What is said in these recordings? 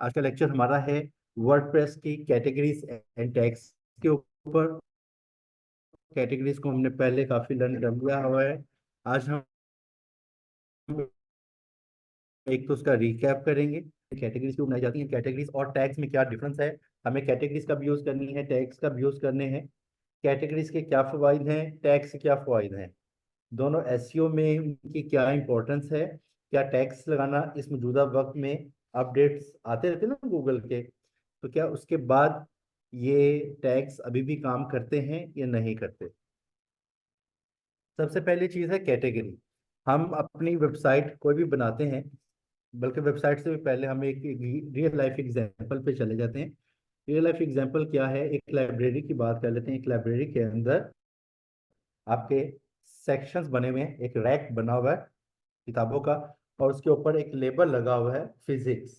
आज का लेक्चर हमारा है वर्डप्रेस की कैटेगरीज एंड टैग्स के ऊपर। कैटेगरीज को हमने पहले काफी लर्न कर लिया हुआ है। आज हम एक तो उसका रिकैप करेंगे, कैटेगरीज क्यों बनाई जाती हैं, कैटेगरीज और टैग्स में क्या डिफरेंस है, हमें कैटेगरीज कब यूज करनी है, टैग्स कब यूज करने हैं, कैटेगरीज के क्या फायदे हैं, टैग्स के क्या फायदे हैं, दोनों एसईओ में उनकी क्या इंपॉर्टेंस है, क्या टैग्स लगाना इस मौजूदा वक्त में अपडेट्स आते रहते हैं ना गूगल के, तो क्या उसके बाद ये टैग्स अभी भी काम करते हैं या नहीं करते। सबसे पहली चीज है कैटेगरी। हम अपनी वेबसाइट कोई भी बनाते हैं, बल्कि वेबसाइट से भी पहले हम एक रियल लाइफ एग्जांपल पे चले जाते हैं। रियल लाइफ एग्जांपल क्या है, एक लाइब्रेरी की बात कर लेते हैं। एक लाइब्रेरी के अंदर आपके सेक्शंस बने हुए हैं, एक रैक बना हुआ है किताबों का, और उसके ऊपर एक लेबल लगा हुआ है फिजिक्स।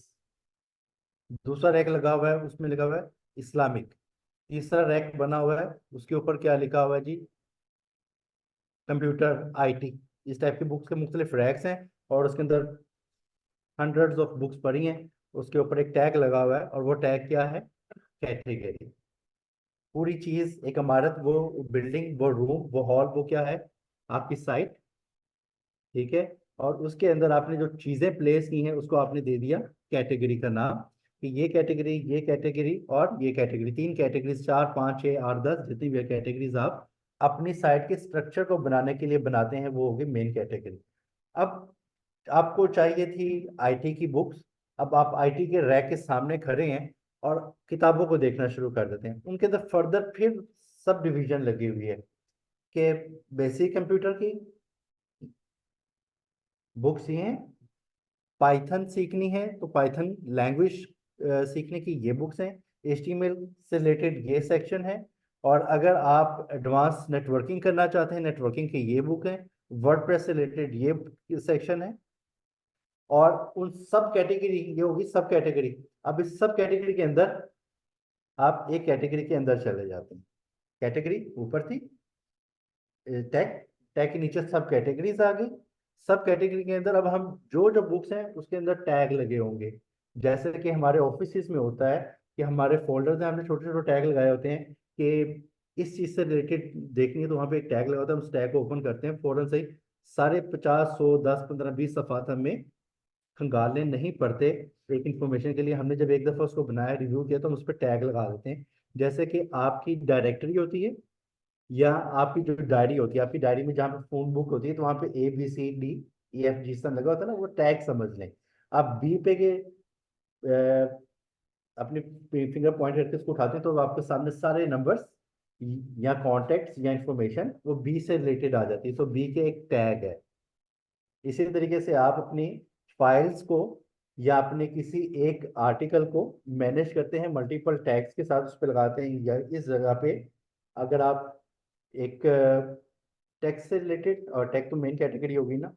दूसरा रैक लगा हुआ है, उसमें लिखा हुआ है इस्लामिक। तीसरा रैक बना हुआ है, उसके ऊपर क्या लिखा हुआ है जी, कंप्यूटर आईटी। इस टाइप की बुक्स के मुख्तलिफ रैक्स हैं, और उसके अंदर हंड्रेड्स ऑफ बुक्स पड़ी हैं। उसके ऊपर एक टैग लगा हुआ है, और वो टैग क्या है, कैटेगरी। पूरी चीज, एक इमारत, वो बिल्डिंग, वो रूम, वो हॉल, वो क्या है, आपकी साइट। ठीक है। और उसके अंदर आपने जो चीजें प्लेस की हैं उसको आपने दे दिया कैटेगरी का नाम, कि ये कैटेगरी, ये कैटेगरी और ये कैटेगरी। तीन कैटेगरीज, 4 5 6 8 10 जितनी भी कैटेगरीज आप अपनी साइट के स्ट्रक्चर को बनाने के लिए बनाते हैं, वो होगी मेन कैटेगरी। अब आपको चाहिए थी आईटी की बुक्स। अब आप आईटी के रैक के सामने खड़े हैं और किताबों को देखना शुरू कर देते हैं। उनके अंदर फर्दर फिर सब डिवीजन लगी हुई है कि बेसिक कंप्यूटर की बुक्स ये हैं, पाइथन सीखनी है तो पाइथन लैंग्वेज सीखने की ये बुक्स हैं, एचटीएमएल से रिलेटेड ये सेक्शन है, और अगर आप एडवांस नेटवर्किंग करना चाहते हैं, नेटवर्किंग की ये बुक है, वर्डप्रेस से रिलेटेड ये सेक्शन है। और उन सब कैटेगरी, ये होगी सब कैटेगरी। अब इस सब कैटेगरी के अंदर आप एक कैटेगरी के अंदर चले जाते हैं। कैटेगरी ऊपर थी, टैग, टैग के नीचे सब कैटेगरीज आ गई। सब कैटेगरी के अंदर अब हम जो जो बुक्स हैं उसके अंदर टैग लगे होंगे। जैसे कि हमारे ऑफिस में होता है कि हमारे फोल्डर्स में हमने छोटे छोटे टैग लगाए होते हैं कि इस चीज से रिलेटेड देखनी है, तो वहाँ पे एक टैग लगा होता है, हम उस टैग को ओपन करते हैं, फौरन से ही सारे 50 100 10 15 20 सफात हमें खंगालने नहीं पड़ते। एक इंफॉर्मेशन के लिए हमने जब एक दफा उसको बनाया, रिव्यू किया, तो हम उस पर टैग लगा देते हैं। जैसे कि आपकी डायरेक्टरी होती है, या आपकी जो डायरी होती है, आपकी डायरी में जहाँ पे फोन बुक होती है, तो वहाँ पे ABCDEFG सब लगा होता है ना, वो टैग समझ लें। आप बी पे के अपने फिंगर पॉइंट करके उसको उठाते हैं, तो आपके सामने सारे नंबर्स या कॉन्टेक्ट्स या इंफॉर्मेशन वो बी से रिलेटेड आ जाती है, तो बी के एक टैग है। इसी तरीके से आप अपनी फाइल्स को या अपने किसी एक आर्टिकल को मैनेज करते हैं मल्टीपल टैग्स के साथ, उस पर लगाते हैं, या इस जगह पे अगर आप एक टेक्स्ट से रिलेटेड, और टेक तो मेन कैटेगरी होगी ना,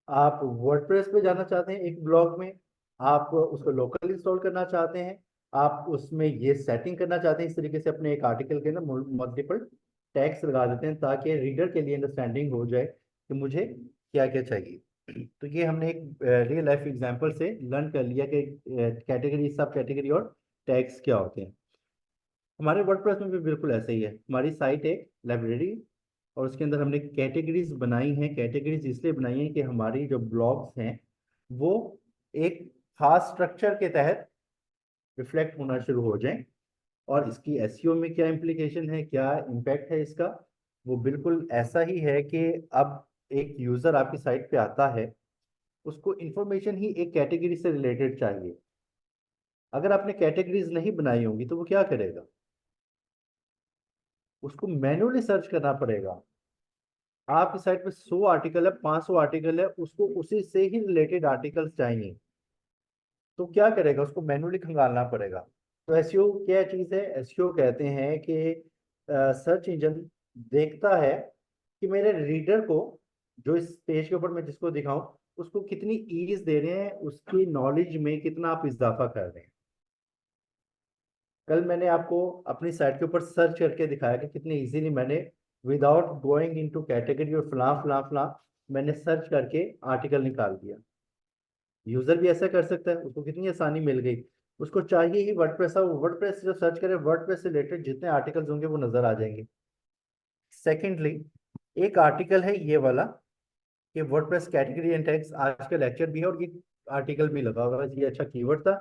आप वर्डप्रेस पे जाना चाहते हैं एक ब्लॉग में, आप उसको लोकल इंस्टॉल करना चाहते हैं, आप उसमें ये सेटिंग करना चाहते हैं, इस तरीके से अपने एक आर्टिकल के अंदर मल्टीपल टैग्स लगा देते हैं, ताकि रीडर के लिए अंडरस्टैंडिंग हो जाए कि मुझे क्या क्या चाहिए। तो ये हमने एक रियल लाइफ एग्जांपल से लर्न कर लिया कि कैटेगरी, सब कैटेगरी और टैग्स क्या होते हैं। हमारे वर्डप्रेस में भी बिल्कुल ऐसे ही है। हमारी साइट एक लाइब्रेरी, और उसके अंदर हमने कैटेगरीज बनाई हैं। कैटेगरीज इसलिए बनाई हैं कि हमारी जो ब्लॉग्स हैं वो एक खास स्ट्रक्चर के तहत रिफ्लेक्ट होना शुरू हो जाएं। और इसकी एसईओ में क्या इम्प्लीकेशन है, क्या इम्पैक्ट है इसका, वो बिल्कुल ऐसा ही है कि अब एक यूजर आपकी साइट पे आता है, उसको इंफॉर्मेशन ही एक कैटेगरी से रिलेटेड चाहिए। अगर आपने कैटेगरीज नहीं बनाई होंगी तो वो क्या करेगा, उसको मैन्युअली सर्च करना पड़ेगा। आपकी साइट पे 100 आर्टिकल है, 500 आर्टिकल है, उसको उसी से ही रिलेटेड आर्टिकल्स चाहिए, तो क्या करेगा, उसको मैन्युअली खंगालना पड़ेगा। तो एसईओ क्या चीज़ है, एसईओ कहते हैं कि सर्च इंजन देखता है कि मेरे रीडर को, जो इस पेज के ऊपर मैं जिसको दिखाऊं, उसको कितनी ईज दे रहे हैं, उसकी नॉलेज में कितना आप इजाफा कर रहे हैं। कल मैंने आपको अपनी साइट के ऊपर सर्च करके दिखाया कि कितने इजीली मैंने विदाउट गोइंग इनटू कैटेगरी और फलां फलां फलां मैंने सर्च करके आर्टिकल निकाल दिया। यूजर भी ऐसा कर सकता है, उसको कितनी आसानी मिल गई। उसको चाहिए ही वर्डप्रेस, और वर्डप्रेस जो सर्च करे, वर्डप्रेस से रिलेटेड जितने आर्टिकल्स होंगे वो नजर आ जाएंगे। सेकेंडली, एक आर्टिकल है ये वाला कि वर्डप्रेस कैटेगरी एंड टैग्स, आज का लेक्चर भी है और ये आर्टिकल भी लगा हुआ है, ये अच्छा कीवर्ड था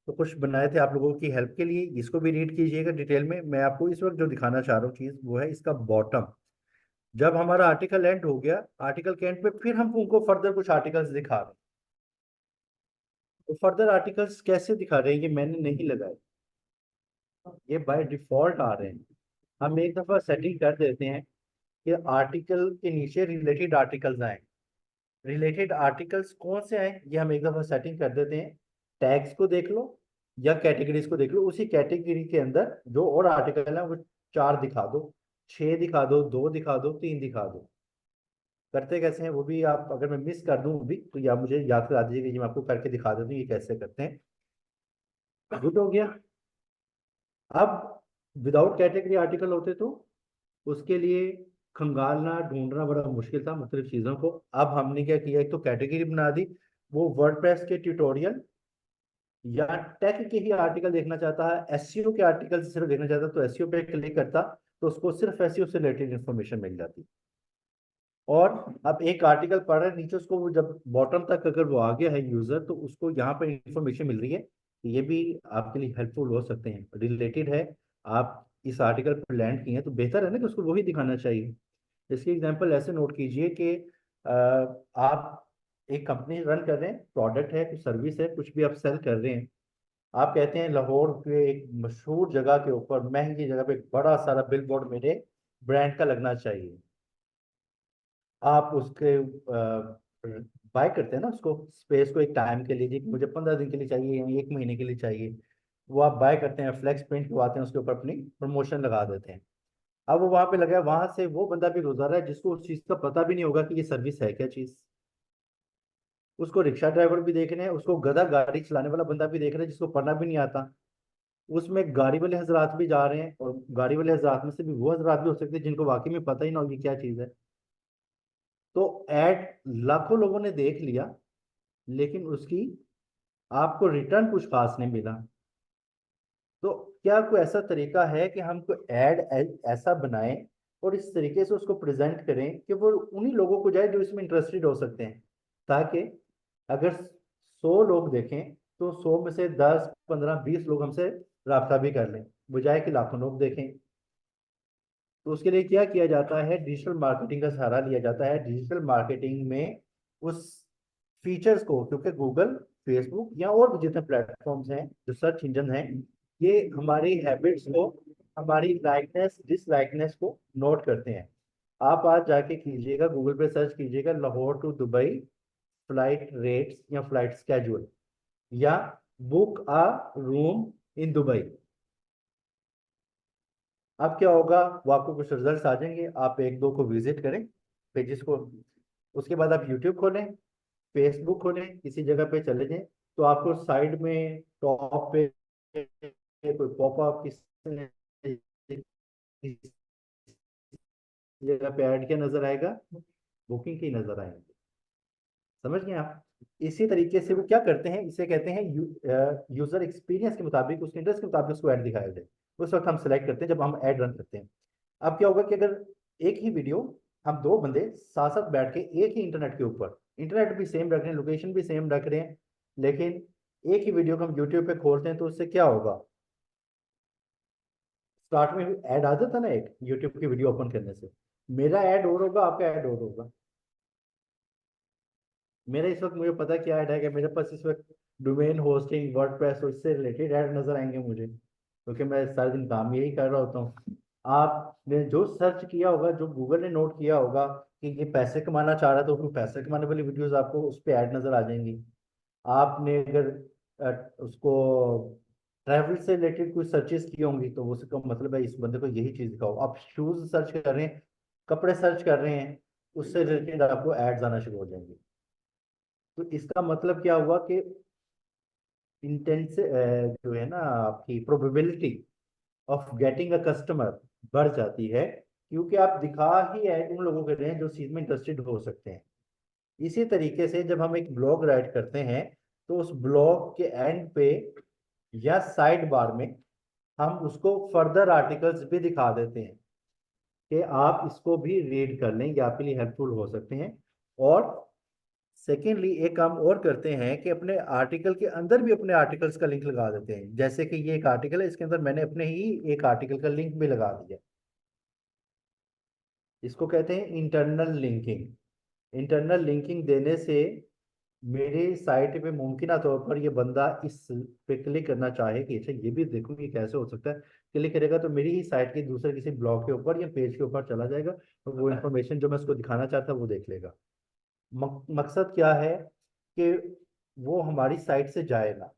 तो कुछ बनाए थे आप लोगों की हेल्प के लिए। इसको भी रीड कीजिएगा डिटेल में। मैं आपको इस वक्त जो दिखाना चाह रहा हूँ चीज वो है इसका बॉटम। जब हमारा आर्टिकल एंड हो गया, आर्टिकल के एंड पे फिर हम उनको फर्दर कुछ आर्टिकल्स दिखा रहे हैं। तो फर्दर आर्टिकल्स कैसे दिखा रहे हैं, ये मैंने नहीं लगाए, ये बाय डिफॉल्ट आ रहे हैं। हम एक दफा सेटिंग कर देते हैं कि आर्टिकल के नीचे रिलेटेड आर्टिकल्स आए। रिलेटेड आर्टिकल्स कौन से आए ये हम एक दफा सेटिंग कर देते हैं। टैग्स को देख लो या कैटेगरीज को देख लो, उसी कैटेगरी के अंदर जो और आर्टिकल है वो 4 दिखा दो, 6 दिखा दो, 2 दिखा दो, 3 दिखा दो। करते कैसे हैं वो भी आप, अगर मैं मिस कर दूं भी तो या मुझे याद करा दीजिए कि ये मैं आपको करके दिखा देता हूँ ये कैसे करते हैं। गुड हो गया। अब विदाउट कैटेगरी आर्टिकल होते तो उसके लिए खंगालना ढूंढना बड़ा मुश्किल था मुख्तलिफ चीज़ों को। अब हमने क्या किया, एक तो कैटेगरी बना दी। वो वर्डप्रेस के ट्यूटोरियल या टेक के ही आर्टिकल देखना चाहता है, एसईओ के आर्टिकल सिर्फ देखना चाहता तो एसईओ पे क्लिक करता, तो उसको सिर्फ एसईओ से रिलेटेड इन्फॉर्मेशन मिल जाती। और अब एक आर्टिकल पढ़ रहे हैं नीचे, उसको वो जब बॉटम तक अगर वो आ गया है यूजर, तो उसको यहाँ पर इंफॉर्मेशन मिल रही है। ये भी आपके लिए हेल्पफुल हो सकते हैं, रिलेटेड है। आप इस आर्टिकल पर लैंड किए हैं तो बेहतर है ना कि उसको वही दिखाना चाहिए। इसकी एग्जांपल ऐसे नोट कीजिए कि आप एक कंपनी रन कर रहे हैं, प्रोडक्ट है, कुछ सर्विस है, कुछ भी आप सेल कर रहे हैं। आप कहते हैं लाहौर के एक मशहूर जगह के ऊपर, महंगी जगह पे एक बड़ा सारा बिल बोर्ड मेरे ब्रांड का लगना चाहिए। आप उसके बाय करते हैं ना उसको, स्पेस को एक टाइम के लिए, जी मुझे 15 दिन के लिए चाहिए या 1 महीने के लिए चाहिए। वो आप बाय करते हैं, फ्लेक्स प्रिंट करवाते हैं, उसके ऊपर अपनी प्रमोशन लगा देते हैं। अब वो वहां पे लगा है, वहां से वो बंदा भी गुजर रहा है जिसको उस चीज का पता भी नहीं होगा कि ये सर्विस है क्या चीज। उसको रिक्शा ड्राइवर भी देख रहे हैं, उसको गधा गाड़ी चलाने वाला बंदा भी देख रहे हैं जिसको पढ़ना भी नहीं आता। उसमें गाड़ी वाले हजरात भी जा रहे हैं, और गाड़ी वाले हजरात में से भी वो हजरात भी हो सकते हैं जिनको वाकई में पता ही ना हो ये क्या चीज है। तो एड लाखों लोगों ने देख लिया, लेकिन उसकी आपको रिटर्न कुछ खास नहीं मिला। तो क्या कोई ऐसा तरीका है कि हम कोई ऐड ऐसा बनाएं और इस तरीके से उसको प्रेजेंट करें कि वो उन्हीं लोगों को जाए जो इसमें इंटरेस्टेड हो सकते हैं, ताकि अगर 100 लोग देखें तो 100 में से 10, 15, 20 लोग हमसे रब्ता भी कर लें, बजाय कि लाखों लोग देखें। तो उसके लिए क्या किया जाता है, डिजिटल मार्केटिंग का सहारा लिया जाता है। डिजिटल मार्केटिंग में उस फीचर्स को, क्योंकि गूगल, फेसबुक या और भी जितने प्लेटफॉर्म्स हैं जो सर्च इंजन हैं, ये हमारी हैबिट्स को, हमारी लाइकनेस डिसलाइकनेस को नोट करते हैं। आप आज जाके कीजिएगा, गूगल पे सर्च कीजिएगा Lahore to Dubai flight rates या फ्लाइट स्केड्यूल, या book a room in Dubai. अब क्या होगा, वो आपको कुछ रिजल्ट्स आ जाएंगे, आप एक दो को विजिट करें पेजेस को। उसके बाद आप यूट्यूब खोलें, फेसबुक खोलें, किसी जगह पे चले जाएं, तो आपको साइड में टॉप पे कोई पॉपअप किसी जगह पे ऐड क्या नजर आएगा, बुकिंग की नजर आएंगे। समझ गए आप। इसी तरीके से वो क्या करते हैं, इसे कहते हैं यूजर एक्सपीरियंस के मुताबिक, उसके इंटरेस्ट के मुताबिक उसको ऐड दिखाया जाए। उस वक्त हम सेलेक्ट करते हैं जब हम ऐड रन करते हैं। अब क्या होगा कि अगर एक ही वीडियो, हम दो बंदे साथ साथ बैठ के एक ही इंटरनेट के ऊपर, इंटरनेट भी सेम रख रहे हैं, लोकेशन भी सेम रख रहे हैं, लेकिन एक ही वीडियो को हम यूट्यूब पे खोलते हैं, तो उससे क्या होगा, स्टार्ट में ऐड आ जाता ना एक यूट्यूब की वीडियो ओपन करने से, मेरा ऐड और होगा, आपका ऐड और होगा। मेरा इस वक्त मुझे पता क्या ऐड है कि मेरे पास इस वक्त डोमेन होस्टिंग, वर्डप्रेस और इससे रिलेटेड ऐड नजर आएंगे मुझे, क्योंकि मैं सारे दिन काम यही कर रहा होता हूँ। आपने जो सर्च किया होगा, जो गूगल ने नोट किया होगा कि ये पैसे कमाना चाह रहा है, तो उसमें पैसे कमाने वाली वीडियोस आपको उस पर ऐड नजर आ जाएंगी। आपने अगर उसको ट्रैवल से रिलेटेड कुछ सर्चेस की होंगी, तो उसका मतलब है इस बंदे को यही चीज दिखाओ। आप शूज सर्च कर रहे हैं, कपड़े सर्च कर रहे हैं, उससे रिलेटेड आपको एड्स आना शुरू हो जाएंगे। तो इसका मतलब क्या हुआ कि इंटेंस जो है ना, आपकी probability of getting a customer बढ़ जाती है, क्योंकि आप दिखा ही ऐड उन लोगों के रहे हैं जो चीज में इंटरेस्टेड हो सकते हैं। इसी तरीके से जब हम एक ब्लॉग राइट करते हैं, तो उस ब्लॉग के एंड पे या साइड बार में हम उसको फर्दर आर्टिकल्स भी दिखा देते हैं कि आप इसको भी रीड कर लें, ये आपके लिए हेल्पफुल हो सकते हैं। और सेकेंडली एक काम और करते हैं कि अपने आर्टिकल के अंदर भी अपने आर्टिकल्स का लिंक लगा देते हैं। जैसे कि ये एक आर्टिकल है, इसके अंदर मैंने अपने ही एक आर्टिकल का लिंक भी लगा दिया। इसको कहते हैं इंटरनल लिंकिंग। इंटरनल लिंकिंग देने से मेरे साइट पे मुमकिन तौर पर ये बंदा इस पे क्लिक करना चाहे कि अच्छा ये भी देखो ये कैसे हो सकता है, क्लिक करेगा तो मेरी ही साइट के दूसरे किसी ब्लॉग के ऊपर या पेज के ऊपर चला जाएगा और वो इन्फॉर्मेशन जो मैं उसको दिखाना चाहता हूँ वो देख लेगा। मकसद क्या है कि वो हमारी साइट से जाए ना,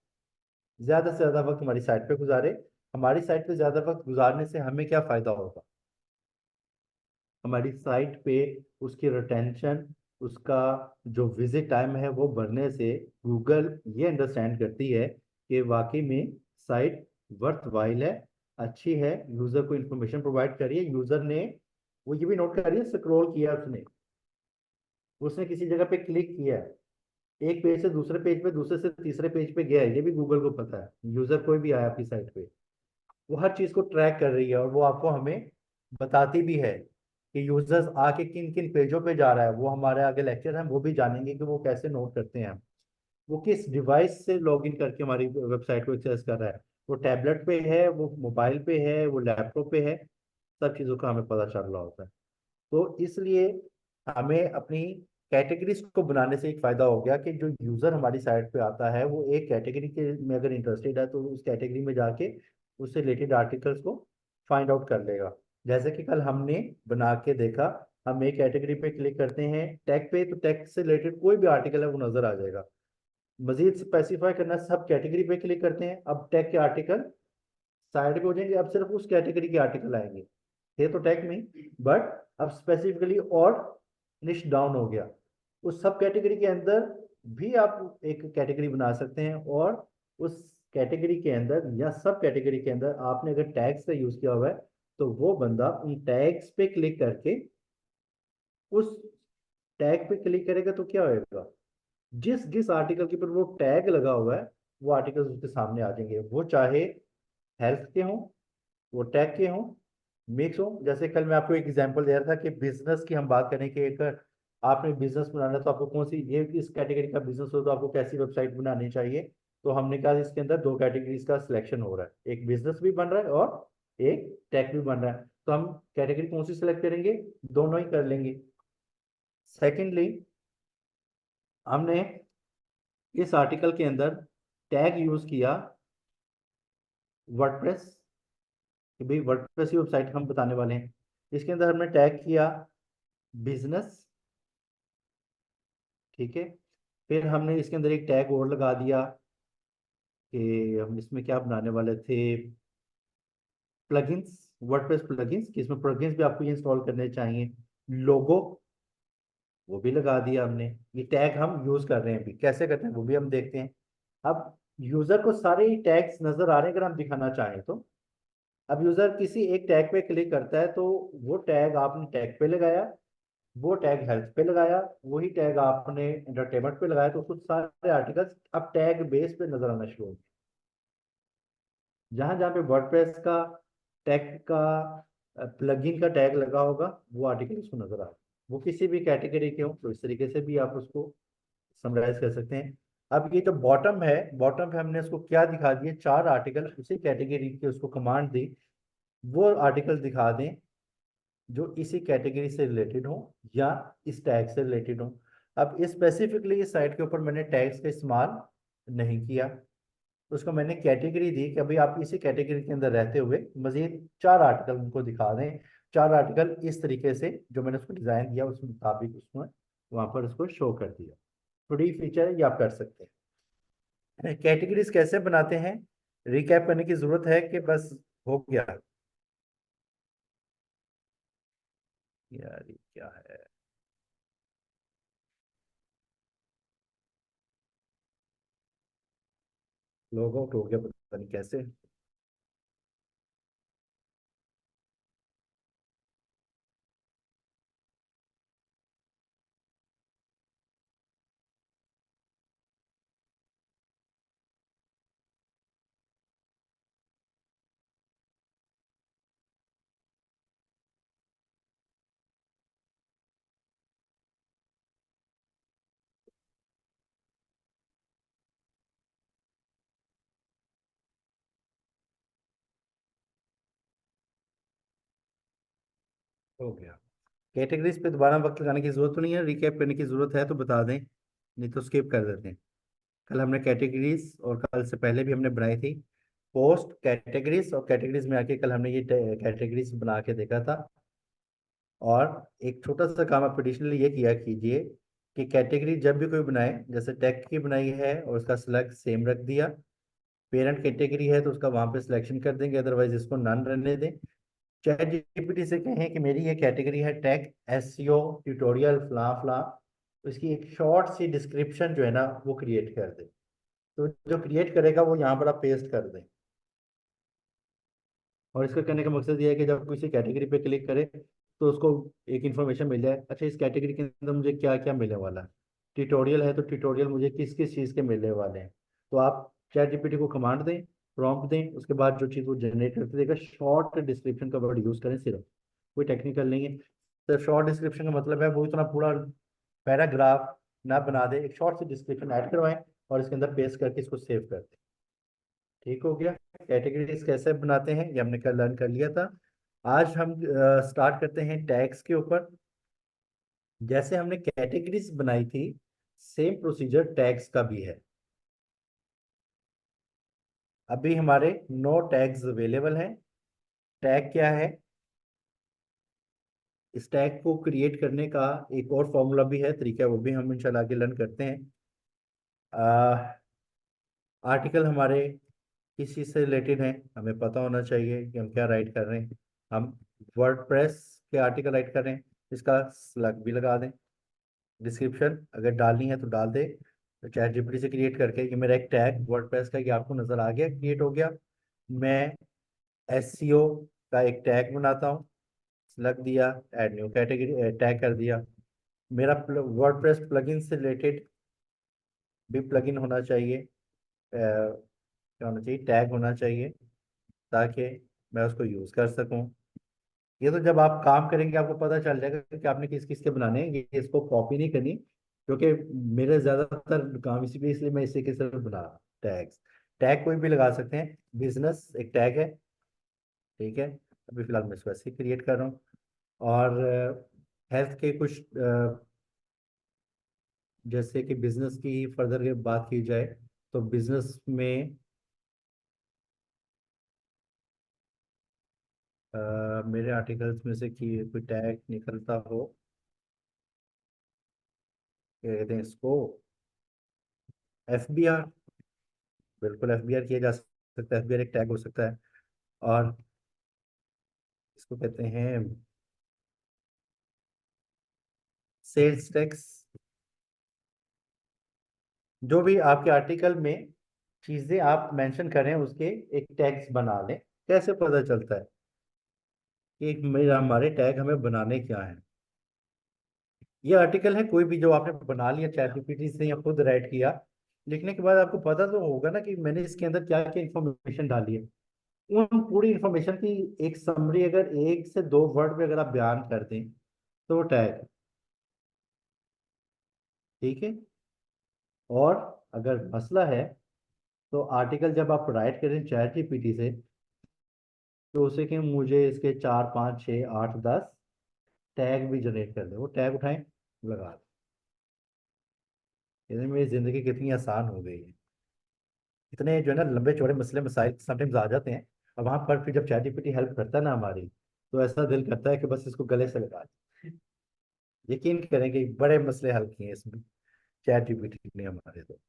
ज्यादा से ज्यादा वक्त हमारी साइट पे गुजारे। हमारी साइट पे ज्यादा वक्त गुजारने से हमें क्या फायदा होगा? हमारी साइट पे उसकी रिटेंशन, उसका जो विजिट टाइम है वो बढ़ने से गूगल ये अंडरस्टैंड करती है कि वाकई में साइट वर्थ वाइल है, अच्छी है, यूजर को इन्फॉर्मेशन प्रोवाइड करिए। यूजर ने वो ये भी नोट करिए स्क्रॉल किया उसने, उसने किसी जगह पे क्लिक किया है, एक पेज से दूसरे पेज पे, दूसरे से तीसरे पेज पे गया है, ये भी गूगल को पता है। यूजर कोई भी आया आपकी साइट पे, वो हर चीज को ट्रैक कर रही है और वो आपको हमें बताती भी है कि यूजर्स आके किन किन पेजों पे जा रहा है। वो हमारे आगे लेक्चर है, वो भी जानेंगे कि वो कैसे नोट करते हैं, वो किस डिवाइस से लॉगिन करके हमारी वेबसाइट को एक्सेस कर रहा है। वो टैबलेट पे है, वो मोबाइल पे है, वो लैपटॉप पे है, सब चीज़ों का हमें पता चल रहा होता है। तो इसलिए हमें अपनी कैटेगरीज को बनाने से एक फायदा हो गया कि जो यूजर हमारी साइट पे आता है वो एक कैटेगरी के में अगर इंटरेस्टेड है तो उस कैटेगरी में जाके उससे रिलेटेड आर्टिकल्स को फाइंड आउट कर लेगा। जैसे कि कल हमने बना के देखा, हम एक कैटेगरी पे क्लिक करते हैं टैग पे, तो टैग से रिलेटेड कोई भी आर्टिकल है वो नजर आ जाएगा। मजीद स्पेसिफाई करना, सब कैटेगरी पे क्लिक करते हैं, अब टैग के आर्टिकल साइड पे हो जाएंगे, अब सिर्फ उस कैटेगरी के आर्टिकल आएंगे। थे तो टैग में, बट अब स्पेसिफिकली और निश डाउन हो गया। उस सब कैटेगरी के अंदर भी आप एक कैटेगरी बना सकते हैं और उस कैटेगरी के अंदर या सब कैटेगरी के अंदर आपने अगर टैग्स का यूज किया हुआ है तो वो बंदा उन टैग्स पे क्लिक करके उस टैग पे क्लिक करेगा तो क्या होएगा, जिस जिस आर्टिकल के ऊपर वो टैग लगा हुआ है वो आर्टिकल उसके सामने आ जाएंगे। वो चाहे हेल्थ के हों, वो टैग के हों, मिक्स हो। जैसे कल मैं आपको एक एग्जांपल दे रहा था कि बिजनेस की हम बात करें कि एक आपने बिजनेस बनाना है तो आपको कौन सी ये इस कैटेगरी का बिजनेस हो तो आपको कैसी वेबसाइट बनानी चाहिए। तो हमने कहा इसके अंदर दो कैटेगरीज का सिलेक्शन हो रहा है, एक बिजनेस भी बन रहा है और एक टेक भी बन रहा है, तो हम कैटेगरी कौन सी सिलेक्ट करेंगे? दोनों ही कर लेंगे। सेकेंडली हमने इस आर्टिकल के अंदर टैग यूज किया वर्डप्रेस, कि भाई वर्डप्रेस की वेबसाइट हम बताने वाले हैं। इसके अंदर हमने टैग किया बिजनेस, ठीक है। फिर हमने इसके अंदर एक टैग और लगा दिया कि हम इसमें क्या बनाने वाले थे, प्लगइन्स, वर्डप्रेस प्लगइन्स, कि इसमें प्लगइन्स भी आपको इंस्टॉल करने चाहिए। लोगो वो भी लगा दिया हमने। ये टैग हम यूज कर रहे हैं, अभी कैसे करते हैं वो भी हम देखते हैं। अब यूजर को सारे ही टैग्स नजर आ रहे हैं अगर हम दिखाना चाहें तो। अब यूजर किसी एक टैग पे क्लिक करता है तो वो टैग आपने टैग पे लगाया, वो टैग हेल्थ पे लगाया, वही टैग आपने एंटरटेनमेंट पे लगाया, तो कुछ सारे आर्टिकल्स अब टैग बेस पे नजर आना शुरू हो गए। जहां जहां पे वर्डप्रेस का टैग का प्लगइन का टैग लगा होगा वो आर्टिकल उसको नजर आ रहा है। वो किसी भी कैटेगरी के हो तो इस तरीके से भी आप उसको समराइज कर सकते हैं। अब ये जो बॉटम है, बॉटम पे हमने उसको क्या दिखा दिए, चार आर्टिकल उसी कैटेगरी के उसको कमांड दी, वो आर्टिकल दिखा दें जो इसी कैटेगरी से रिलेटेड हो या इस टैग से रिलेटेड हो। अब स्पेसिफिकली इस साइट के ऊपर मैंने टैग्स का इस्तेमाल नहीं किया, उसको मैंने कैटेगरी दी कि अभी आप इसी कैटेगरी के अंदर रहते हुए मजीद चार आर्टिकल उनको दिखा दें। चार आर्टिकल इस तरीके से जो मैंने उसको डिजाइन दिया उस मुताबिक उसमें वहां पर उसको शो कर दिया। थोड़ी फीचर है ये आप कर सकते हैं। कैटेगरीज कैसे बनाते हैं, रिकैप करने की जरूरत है कि बस हो गया? यार ये क्या है, लॉग आउट हो गया पता नहीं कैसे। हो गया। कैटेगरीज पे दोबारा वक्त लगाने की जरूरत तो नहीं है, रिकैप करने की जरूरत है तो बता दें, नहीं तो स्किप कर देते हैं। कल हमने कैटेगरीज और कल से पहले भी हमने बनाई थी पोस्ट कैटेगरीज, और कैटेगरीज में आके कल हमने ये कैटेगरीज बना के देखा था। और एक छोटा सा काम आप एडिशनली ये किया कीजिए कि कैटेगरी जब भी कोई बनाए, जैसे टैग की बनाई है और उसका सिलेक्ट सेम रख दिया, पेरेंट कैटेगरी है तो उसका वहां पे सिलेक्शन कर देंगे, अदरवाइज इसको नन रहने दें। चैट जीपीटी से कहें कि मेरी ये कैटेगरी है टैग एसईओ ट्यूटोरियल फला फला, तो इसकी एक शॉर्ट सी डिस्क्रिप्शन जो है ना वो क्रिएट कर दे। तो जो क्रिएट करेगा वो यहाँ पर आप पेस्ट कर दें। और इसका करने का मकसद ये है कि जब किसी कैटेगरी पे क्लिक करे तो उसको एक इन्फॉर्मेशन मिल जाए, अच्छा इस कैटेगरी के अंदर मुझे क्या क्या मिलने वाला है। ट्यूटोरियल है तो ट्यूटोरियल मुझे किस किस चीज़ के मिलने वाले हैं। तो आप चैट जीपीटी को कमांड दें, प्रॉम्प्ट दें, उसके बाद जो चीज़ वो जनरेट करके देगा, शॉर्ट डिस्क्रिप्शन का वर्ड यूज़ करें सिर्फ, कोई टेक्निकल नहीं है। तो शॉर्ट डिस्क्रिप्शन का मतलब है वो इतना पूरा पैराग्राफ ना बना दे, एक शॉर्ट सी डिस्क्रिप्शन ऐड करवाएं और इसके अंदर पेस्ट करके इसको सेव कर दें। ठीक हो गया। कैटेगरीज कैसे बनाते हैं ये हमने कल लर्न कर लिया था। आज हम स्टार्ट करते हैं टैग्स के ऊपर। जैसे हमने कैटेगरीज बनाई थी, सेम प्रोसीजर टैग्स का भी है। अभी हमारे 9 टैग्स अवेलेबल हैं। टैग क्या है? इस टैग को क्रिएट करने का एक और फॉर्मूला भी है, तरीका है, वो भी हम इंशाल्लाह आगे लर्न करते हैं। आर्टिकल हमारे किस चीज़ से रिलेटेड है, हमें पता होना चाहिए कि हम क्या राइट कर रहे हैं। हम वर्डप्रेस के आर्टिकल राइट कर रहे हैं, इसका स्लग भी लगा दें। डिस्क्रिप्शन अगर डालनी है तो डाल दे, तो चैट जीपीटी से क्रिएट करके कि मेरा एक टैग वर्डप्रेस का, ये आपको नजर आ गया, क्रिएट हो गया। मैं एसईओ का एक टैग बनाता हूँ, स्लग दिया, ऐड न्यू कैटेगरी टैग कर दिया। मेरा वर्डप्रेस प्लगइन से रिलेटेड भी प्लगइन होना चाहिए, क्या होना चाहिए, टैग होना चाहिए, ताकि मैं उसको यूज कर सकूं। ये तो जब आप काम करेंगे आपको पता चल जाएगा कि आपने किस किस के बनाने हैं, ये इसको कॉपी नहीं करनी, क्योंकि मेरे ज्यादातर काम इसी पे, इसलिए मैं इसी के सिर्फ बना रहा हूं। टैग्स, टैग कोई भी लगा सकते हैं। बिजनेस एक टैग है, ठीक है, अभी फिलहाल मैं इसको ऐसे ही क्रिएट कर रहा हूँ। और हेल्थ के कुछ जैसे कि बिजनेस की फर्दर बात की जाए तो बिजनेस में मेरे आर्टिकल्स में से कि कोई टैग निकलता हो, क्या कहते हैं इसको, एफबीआर। बिल्कुल एफबीआर किया जा सकता है, एफबीआर एक टैग हो सकता है। और इसको कहते हैं सेल्स टैक्स। जो भी आपके आर्टिकल में चीजें आप मेंशन करें उसके एक टैग्स बना लें। कैसे पता चलता है कि मेरा हमारे टैग हमें बनाने क्या है? ये आर्टिकल है कोई भी जो आपने बना लिया चैट जीपीटी से या खुद राइट किया, लिखने के बाद आपको पता तो होगा ना कि मैंने इसके अंदर क्या क्या इन्फॉर्मेशन डाली है। उन पूरी इन्फॉर्मेशन की एक समरी अगर 1 से 2 वर्ड में अगर आप बयान कर दें तो वो टैग है। ठीक है। और अगर मसला है तो आर्टिकल जब आप राइट करें चैट जीपीटी से, तो उसे कि मुझे इसके 4 5 6 8 10 टैग भी जनरेट कर दे, वो टैग उठाएं, लगा दें। इसमें मेरी जिंदगी कितनी आसान हो गई है। इतने जो है ना लंबे चौड़े मसले मसाइल समटाइम्स आ जाते हैं, और वहां पर फिर जब चैट जीपीटी हेल्प करता है ना हमारी, तो ऐसा दिल करता है कि बस इसको गले से लगा दें। यकीन करें कि बड़े मसले हल किए हैं इसमें चैट जीपीटी ने हमारे तो।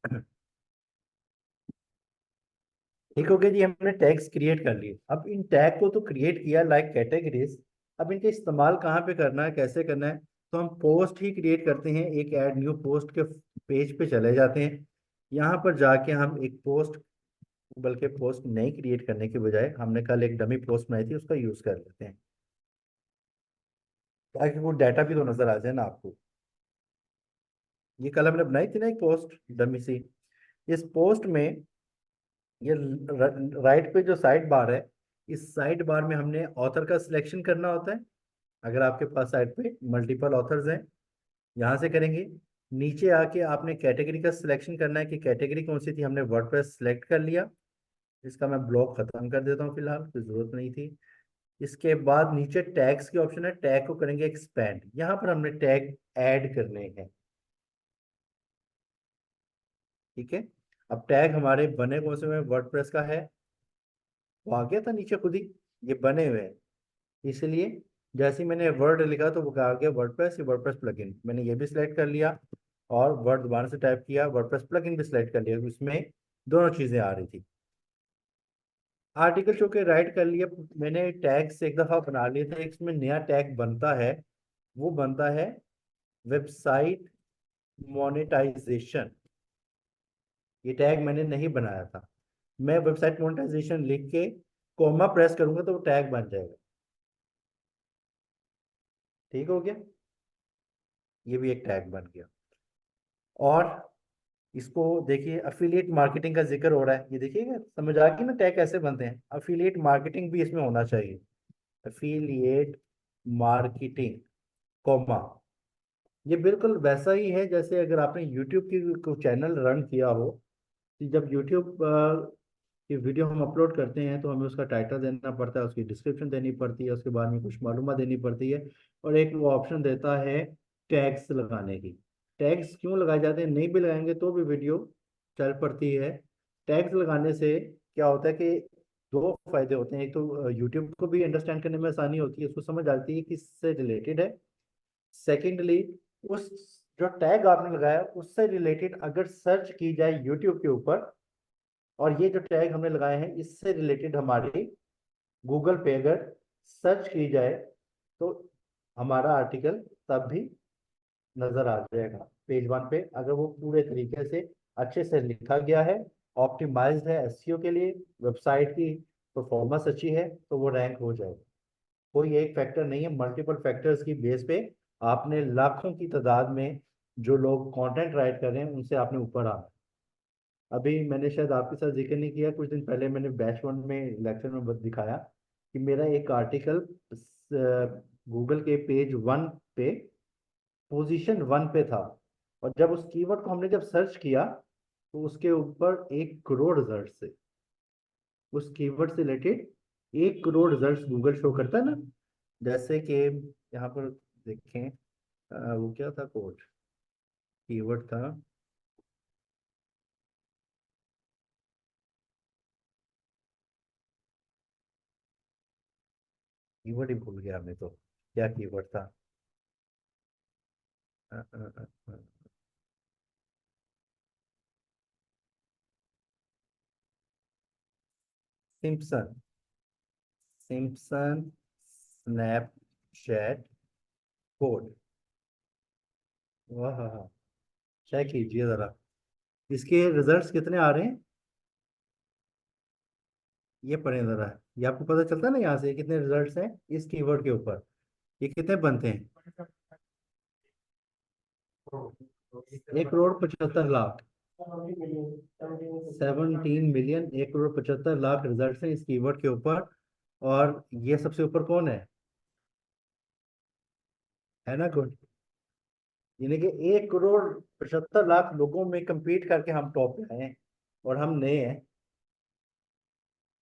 ठीक हो गया जी, हमने टैग्स क्रिएट कर लिए। अब इन टैग को तो क्रिएट किया लाइक कैटेगरीज, अब इनका इस्तेमाल कहाँ पे करना है, कैसे करना है? तो हम पोस्ट ही क्रिएट करते हैं, एक ऐड न्यू पोस्ट के पेज पे चले जाते हैं। यहाँ पर जाके हम एक पोस्ट, बल्कि पोस्ट नहीं क्रिएट करने के बजाय हमने कल एक डमी पोस्ट बनाई थी उसका यूज कर लेते हैं, ताकि वो डाटा भी तो नजर आ जाए ना आपको। ये कल हमने बनाई थी ना एक पोस्ट डमी सी। इस पोस्ट में ये राइट पे जो साइड बार है, इस साइड बार में हमने ऑथर का सिलेक्शन करना होता है। अगर आपके पास साइड पे मल्टीपल ऑथर्स हैं, यहाँ से करेंगे। नीचे आके आपने कैटेगरी का सिलेक्शन करना है कि कैटेगरी कौन सी थी, हमने वर्डप्रेस सेलेक्ट कर लिया। इसका मैं ब्लॉक खत्म कर देता हूँ, फिलहाल कोई जरूरत नहीं थी। इसके बाद नीचे टैग्स की ऑप्शन है, टैग को करेंगे एक्सपेंड। यहाँ पर हमने टैग ऐड करने हैं। ठीक है, अब टैग हमारे बने कौन से में, वर्डप्रेस का है, वो आ गया था नीचे खुद ही, ये बने हुए हैं। इसलिए जैसे ही मैंने वर्ड लिखा तो वो आ गया वर्डप्रेस, ये वर्डप्रेस प्लगइन, मैंने ये भी सिलेक्ट कर लिया और वर्ड दोबारा से टाइप किया, वर्डप्रेस प्लगइन भी सिलेक्ट कर लिया, उसमें दोनों चीजें आ रही थी। आर्टिकल चूंकि राइट कर लिया मैंने, टैग से एक दफा बना लिए थे, इसमें नया टैग बनता है, वो बनता है वेबसाइट मोनेटाइजेशन। ये टैग मैंने नहीं बनाया था, मैं वेबसाइट मोनेटाइजेशन लिख के कॉमा प्रेस करूंगा तो वो टैग बन जाएगा। ठीक हो गया, ये भी एक टैग बन गया। और इसको देखिए, अफिलिएट मार्केटिंग का जिक्र हो रहा है, ये देखिएगा समझ आ गई ना टैग कैसे बनते हैं। अफिलिएट मार्केटिंग भी इसमें होना चाहिए, अफिलिएट मार्केटिंग कॉमा। ये बिल्कुल वैसा ही है जैसे अगर आपने यूट्यूब की को चैनल रन किया हो, कि जब यूट्यूब की वीडियो हम अपलोड करते हैं तो हमें उसका टाइटल देना पड़ता है, उसकी डिस्क्रिप्शन देनी पड़ती है, उसके बाद में कुछ मालूमात देनी पड़ती है, और एक वो ऑप्शन देता है टैग्स लगाने की। टैग्स क्यों लगाए जाते हैं, नहीं भी लगाएंगे तो भी वीडियो चल पड़ती है। टैग्स लगाने से क्या होता है कि दो फायदे होते हैं, एक तो यूट्यूब को भी अंडरस्टैंड करने में आसानी होती है, उसको समझ आती है कि इससे रिलेटेड है। सेकेंडली, उस जो टैग आपने लगाया उससे रिलेटेड अगर सर्च की जाए यूट्यूब के ऊपर, और ये जो टैग हमने लगाए हैं इससे रिलेटेड हमारी गूगल पे अगर सर्च की जाए तो हमारा आर्टिकल तब भी नजर आ जाएगा पेज वन पे, अगर वो पूरे तरीके से अच्छे से लिखा गया है, ऑप्टिमाइज्ड है एसईओ के लिए, वेबसाइट की परफॉर्मेंस अच्छी है, तो वो रैंक हो जाएगा। कोई एक फैक्टर नहीं है, मल्टीपल फैक्टर्स की बेस पे आपने लाखों की तादाद में जो लोग कंटेंट राइट कर रहे हैं उनसे आपने ऊपर आना। अभी मैंने शायद आपके साथ जिक्र नहीं किया, कुछ दिन पहले मैंने बैच वन में लेक्चर में दिखाया कि मेरा एक आर्टिकल गूगल के पेज वन पे पोजीशन वन पे था, और जब उस कीवर्ड को हमने जब सर्च किया तो उसके ऊपर 1 करोड़ रिजल्ट से, उस कीवर्ड से related 1 crore result Google show करता है ना। जैसे कि यहाँ पर देखें, वो क्या था कोड, कीवर्ड था, कीवर्ड ही भूल गया मैं तो, क्या कीवर्ड था। अ, अ, अ, अ, सिम्पसन, सिम्पसन स्नैपचैट कोड, वाह हाँ हाँ, चेक कीजिए जरा इसके रिजल्ट्स कितने आ रहे हैं। ये पढ़ें जरा, ये आपको पता चलता है ना यहाँ से कितने रिजल्ट्स हैं इस कीवर्ड के ऊपर, ये कितने बनते हैं। 1 करोड़ 75 लाख, 17 मिलियन, 1 करोड़ 75 लाख रिजल्ट हैं इस कीवर्ड के ऊपर। और ये सबसे ऊपर कौन है ना गुड, यानी कि 1 करोड़ 75 लाख लोगों में compete करके हम टॉप पे आए हैं, और हम नए हैं।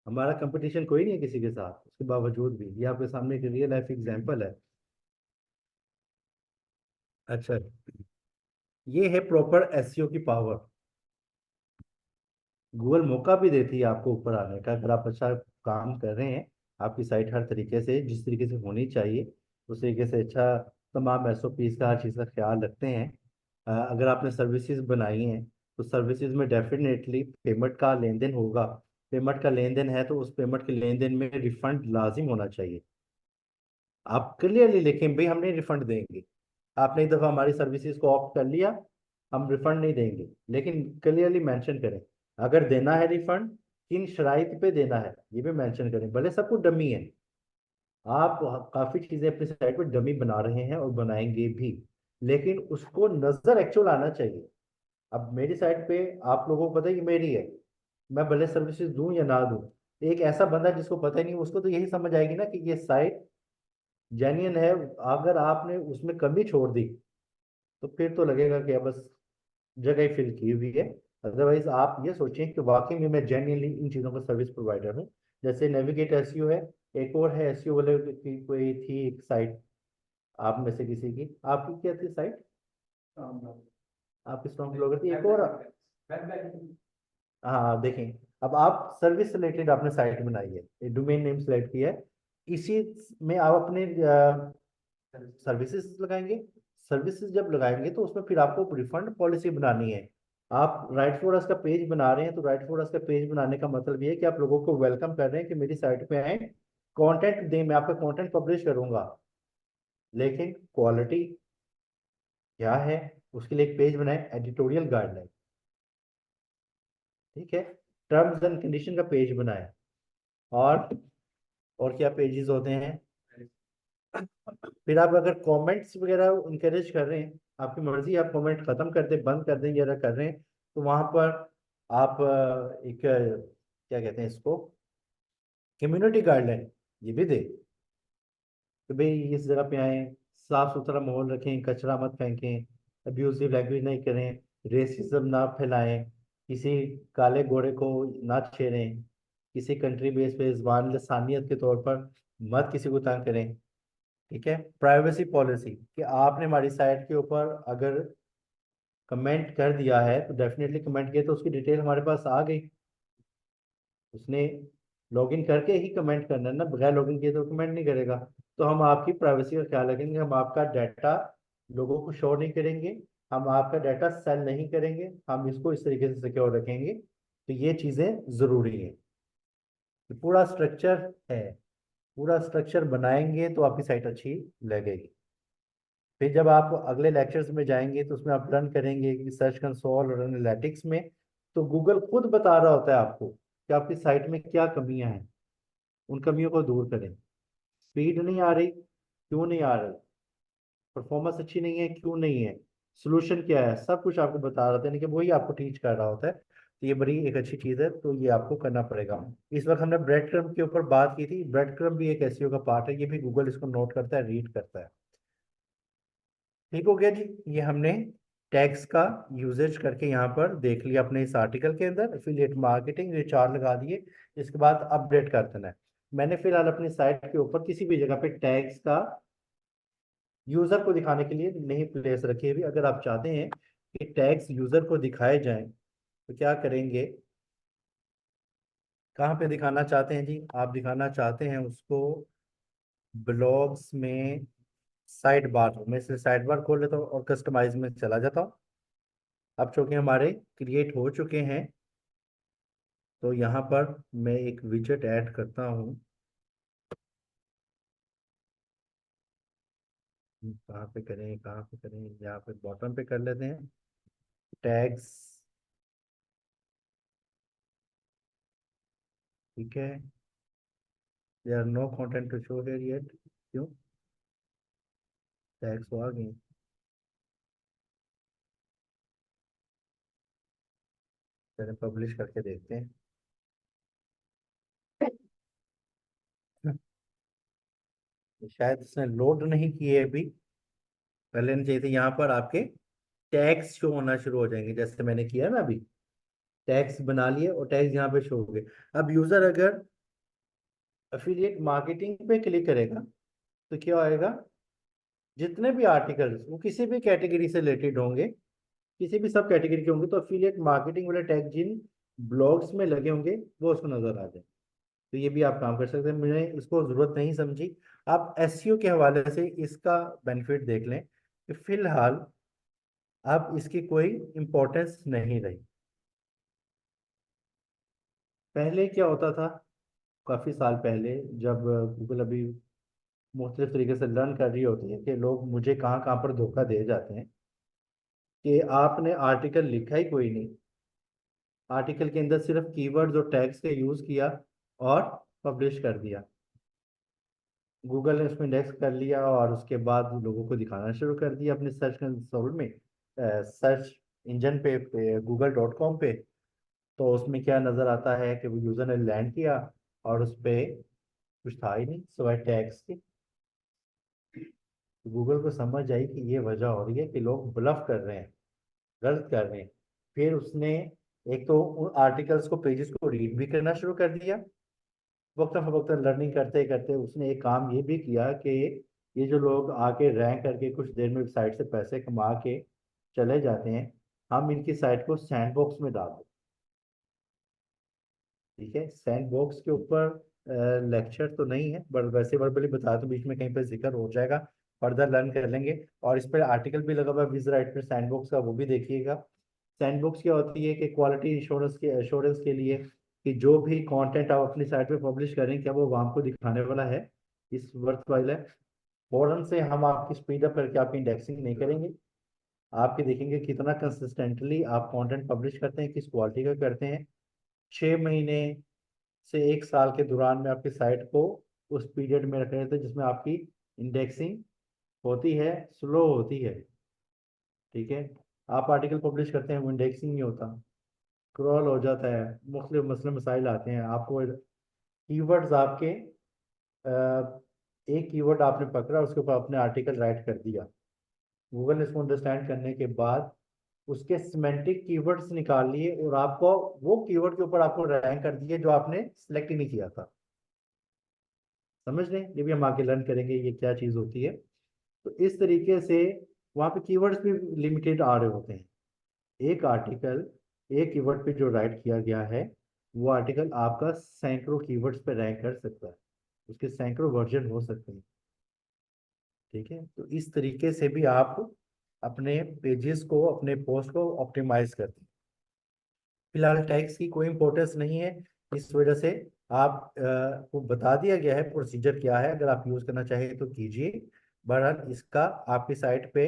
हमारा कंपटीशन कोई नहीं है किसी के साथ, उसके बावजूद भी ये आपके सामने एक रियल लाइफ एग्जांपल है। अच्छा, ये है प्रॉपर एसईओ की पावर। गूगल मौका भी देती है आपको ऊपर आने का, अगर आप अच्छा काम कर रहे हैं, आपकी साइट हर तरीके से जिस तरीके से होनी चाहिए उस तरीके से अच्छा, तमाम एसओपीज का हर चीज़ का ख्याल रखते हैं। अगर आपने सर्विसेज बनाई हैं तो सर्विसेज में डेफिनेटली पेमेंट का लेन देन होगा। पेमेंट का लेन देन है तो उस पेमेंट के लेन देन में रिफंड लाजिम होना चाहिए। आप क्लियरली लिखें भाई हमने रिफंड देंगे, आपने एक दफ़ा हमारी सर्विसेज को ऑप्ट कर लिया, हम रिफंड नहीं देंगे, लेकिन क्लियरली मेंशन करें अगर देना है रिफंड किन शराइत पे देना है, ये भी मेंशन करें। भले सब कुछ डमी है, आप काफ़ी चीज़ें अपनी साइट पे डमी बना रहे हैं और बनाएंगे भी, लेकिन उसको नज़र एक्चुअल आना चाहिए। अब मेरी साइट पे आप लोगों को पता है कि मेरी है, मैं भले सर्विसेज दूं या ना दूं, एक ऐसा बंदा जिसको पता ही नहीं उसको तो यही समझ आएगी ना कि ये साइट जेन्युइन है। अगर आपने उसमें कमी छोड़ दी तो फिर तो लगेगा कि बस जगह ही फिल की हुई है, अदरवाइज आप ये सोचें कि वाकई में मैं जेन्युइनली इन चीज़ों का सर्विस प्रोवाइडर हूँ। जैसे नेविगेट एसईओ है, एक और है एसईओ वाले की कोई थी एक साइट, आप में से किसी की, आपकी क्या थी साइट, आपकी स्ट्रॉन्ग ब्लॉगर थी एक और। हाँ देखें, अब आप सर्विस रिलेटेड आपने साइट बनाई है, डोमेन नेम सेलेक्ट किया है, इसी में आप अपने सर्विसेज लगाएंगे। सर्विसेज जब लगाएंगे तो उसमें फिर आपको रिफंड पॉलिसी बनानी है। आप राइट फॉर अस का पेज बना रहे हैं, तो राइट फॉर अस का पेज बनाने का मतलब ये है कि आप लोगों को वेलकम कर रहे हैं कि मेरी साइट पे आए, कंटेंट दें, मैं आपका कंटेंट पब्लिश करूंगा, लेकिन क्वालिटी क्या है उसके लिए एक पेज बनाए, एडिटोरियल गाइडलाइन, ठीक है, टर्म्स एंड कंडीशन का पेज बनाए, और और क्या पेजेस होते हैं। फिर आप अगर कमेंट्स वगैरह इंकरेज कर रहे हैं, आपकी मर्जी, आप कमेंट खत्म कर दें, बंद कर दें, या कर रहे हैं, तो वहां पर आप एक क्या कहते हैं इसको, कम्युनिटी गाइडलाइन ये भी दे कि भाई इस जगह पे आए, साफ सुथरा माहौल रखें, कचरा मत फेंकें, अब्यूजिव लैंग्वेज नहीं करें, रेसिज्म ना फैलाएं, किसी काले गोरे को ना छेड़ें, किसी कंट्री बेस पे जबान लसानियत के तौर पर मत किसी को तंग करें। ठीक है, प्राइवेसी पॉलिसी कि आपने हमारी साइट के ऊपर अगर कमेंट कर दिया है तो डेफिनेटली कमेंट किया तो उसकी डिटेल हमारे पास आ गई, उसने लॉगिन करके ही कमेंट करना है ना, बगैर लॉगिन किए तो कमेंट नहीं करेगा। तो हम आपकी प्राइवेसी का ख्याल रखेंगे, हम आपका डाटा लोगों को शो नहीं करेंगे, हम आपका डाटा सेल नहीं करेंगे, हम इसको इस तरीके से सिक्योर रखेंगे। तो ये चीज़ें ज़रूरी हैं, तो पूरा स्ट्रक्चर है, पूरा स्ट्रक्चर बनाएंगे तो आपकी साइट अच्छी लगेगी। फिर जब आप अगले लेक्चर्स में जाएंगे तो उसमें आप रन करेंगे कि सर्च कंसोल और एनालिटिक्स में, तो गूगल खुद बता रहा होता है आपको कि आपकी साइट में क्या कमियां हैं, उन कमियों को दूर करें। स्पीड नहीं आ रही, क्यों नहीं आ रही, परफॉर्मेंस अच्छी नहीं है, क्यों नहीं है, सोल्यूशन क्या है, सब कुछ आपको बता रहा था, यानी कि वही आपको टीच कर रहा होता है। तो ये बड़ी एक अच्छी चीज़ है, तो ये आपको करना पड़ेगा। इस वक्त हमने ब्रेड क्रम्ब के ऊपर बात की थी, ब्रेड क्रम्ब भी एक एसईओ का पार्ट है, ये भी गूगल इसको नोट करता है, रीड करता है। ठीक हो गया जी, ये हमने टैग्स का यूजेज करके यहाँ पर देख लिया अपने इस आर्टिकल के अंदर, एफिलिएट मार्केटिंग, ये चार लगा दिए। इसके बाद अपडेट कर देना है। मैंने फिलहाल अपनी साइट के ऊपर किसी भी जगह पे टैग्स का यूजर को दिखाने के लिए नहीं प्लेस रखी है। भी अगर आप चाहते हैं कि टैग्स यूजर को दिखाए जाएं तो क्या करेंगे, कहाँ पे दिखाना चाहते हैं जी, आप दिखाना चाहते हैं उसको ब्लॉग्स में, साइड बार में से साइड बार खोल लेता हूँ और कस्टमाइज में चला जाता हूँ। अब चूंकि हमारे क्रिएट हो चुके हैं, तो यहाँ पर मैं एक विजेट ऐड करता हूँ। कहाँ पे करें, कहाँ पे करें, यहाँ पे बॉटम पे कर लेते हैं, टैग्स, ठीक है। There no content to show here yet, क्यों, टैग्स तो आ गए। चलिए पब्लिश करके देखते हैं। शायद इसने लोड नहीं किए अभी, पहले नहीं चाहिए थे, यहाँ पर आपके टैग्स शो होना शुरू हो जाएंगे, जैसे मैंने किया ना अभी, टैग्स बना लिए और टैग्स यहाँ पे शो हो गए। अब यूजर अगर एफिलिएट मार्केटिंग पे क्लिक करेगा तो क्या आएगा, जितने भी आर्टिकल्स वो किसी भी कैटेगरी से रिलेटेड होंगे, किसी भी सब कैटेगरी के होंगे, तो एफिलिएट मार्केटिंग वाले टैग जिन ब्लॉग्स में लगे होंगे वो उसको नजर आ जाए। तो ये भी आप काम कर सकते हैं, मैंने इसको जरूरत नहीं समझी। आप एसईओ के हवाले से इसका बेनिफिट देख लें कि फिलहाल अब इसकी कोई इम्पोर्टेंस नहीं रही। पहले क्या होता था, काफी साल पहले, जब गूगल अभी मुख्तलिफ तरीके से लर्न कर रही होती है कि लोग मुझे कहाँ कहाँ पर धोखा दे जाते हैं, कि आपने आर्टिकल लिखा ही कोई नहीं, आर्टिकल के अंदर सिर्फ कीवर्ड्स और टैग्स का यूज किया और पब्लिश कर दिया, गूगल ने उसमें इंडेक्स कर लिया और उसके बाद लोगों को दिखाना शुरू कर दिया अपने सर्च कंसोल में, सर्च इंजन पे google.com पे। तो उसमें क्या नज़र आता है कि वो यूज़र ने लैंड किया और उस पे कुछ था ही नहीं सिवाय टैग्स के। तो गूगल को समझ आई कि ये वजह हो रही है कि लोग ब्लफ कर रहे हैं, गलत कर रहे हैं। फिर उसने एक तो उन आर्टिकल्स को, पेजेस को रीड भी करना शुरू कर दिया। वक्तन फवक्तन लर्निंग करते करते उसने एक काम ये भी किया कि ये जो लोग आके रैंक करके कुछ देर में साइट से पैसे कमा के चले जाते हैं, हम इनकी साइट को सैंडबॉक्स में डाल दें। ठीक है, सैंडबॉक्स के ऊपर लेक्चर तो नहीं है, बट वैसे वर्बली बता तो बीच में कहीं पर जिक्र हो जाएगा, फर्दर लर्न कर लेंगे। और इस पर आर्टिकल भी लगा हुआ है विज राइट पर सैंडबॉक्स का, वो भी देखिएगा। सैंडबॉक्स क्या होती है कि क्वालिटी इंश्योरेंस के लिए कि जो भी कंटेंट आप अपनी साइट पे पब्लिश करें, क्या वो वहां को दिखाने वाला है, इस वर्थ वाइल है। फौरन से हम आपकी स्पीड अप करके आपकी इंडेक्सिंग नहीं करेंगे, आपके देखेंगे कितना कंसिस्टेंटली आप कंटेंट पब्लिश करते हैं, किस क्वालिटी का करते हैं। 6 महीने से 1 साल के दौरान में आपकी साइट को उस पीरियड में रख रहे थे जिसमें आपकी इंडेक्सिंग होती है, स्लो होती है। ठीक है, आप आर्टिकल पब्लिश करते हैं वो इंडेक्सिंग नहीं होता, क्रॉल हो जाता है, मुख्तलिफ मसले मसाइल आते हैं। आपको कीवर्ड्स आपके एक कीवर्ड आपने पकड़ा, उसके ऊपर अपने आर्टिकल राइट कर दिया, गूगल ने इसको अंडरस्टैंड करने के बाद उसके सिमेंटिक कीवर्ड्स निकाल लिए और आपको वो कीवर्ड के ऊपर आपको रैंक कर दिए जो आपने सिलेक्ट ही नहीं किया था। समझ लें, ये भी हम आगे लर्न करेंगे ये क्या चीज़ होती है। तो इस तरीके से वहाँ पे कीवर्ड्स भी लिमिटेड आ रहे होते हैं। एक आर्टिकल एक कीवर्ड पे जो राइट किया गया है, वो आर्टिकल आपका सैकड़ों कीवर्ड्स पे रैंक कर सकता है, उसके सैकड़ों वर्जन हो सकते हैं। ठीक है, तो इस तरीके से भी आप अपने पेजेस को, अपने पोस्ट को ऑप्टिमाइज करते हैं। फिलहाल टैक्स की कोई इंपॉर्टेंस नहीं है, इस वजह से आप को बता दिया गया है प्रोसीजर क्या है, अगर आप यूज करना चाहें तो कीजिए। बहरहाल इसका आपकी साइट पे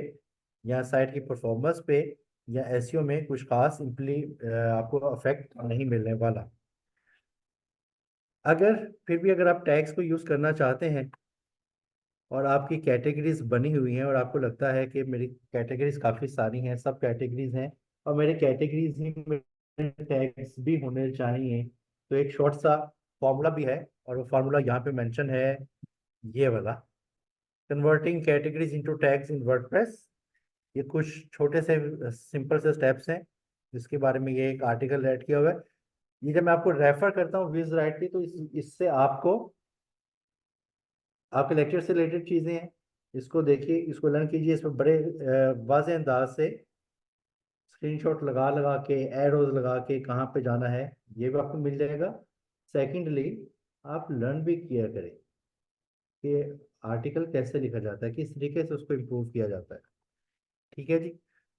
या साइट की परफॉर्मेंस पे या एसईओ में कुछ खास आपको अफेक्ट नहीं मिलने वाला। अगर फिर भी अगर आप टैग्स को यूज करना चाहते हैं और आपकी कैटेगरीज बनी हुई हैं और आपको लगता है कि मेरी कैटेगरीज काफ़ी सारी हैं, सब कैटेगरीज हैं और मेरे कैटेगरीज ही में टैग्स भी होने चाहिए, तो एक शॉर्ट सा फॉर्मूला भी है और वो फार्मूला यहाँ पे मेंशन है, ये वाला, कन्वर्टिंग कैटेगरीज इनटू टैग्स इन वर्डप्रेस। ये कुछ छोटे से सिंपल से स्टेप्स हैं जिसके बारे में ये एक आर्टिकल राइट किया हुआ है। ये जब मैं आपको रेफर करता हूँ विज राइट की, तो इससे आपको आपके लेक्चर से रिलेटेड चीज़ें हैं, इसको देखिए, इसको लर्न कीजिए, इसमें बड़े वाज़ेह अंदाज से स्क्रीनशॉट लगा लगा के, एरोज लगा के कहाँ पे जाना है, ये भी आपको मिल जाएगा। सेकेंडली, आप लर्न भी किया करें कि आर्टिकल कैसे लिखा जाता है, किस तरीके से उसको इम्प्रूव किया जाता है। ठीक है जी।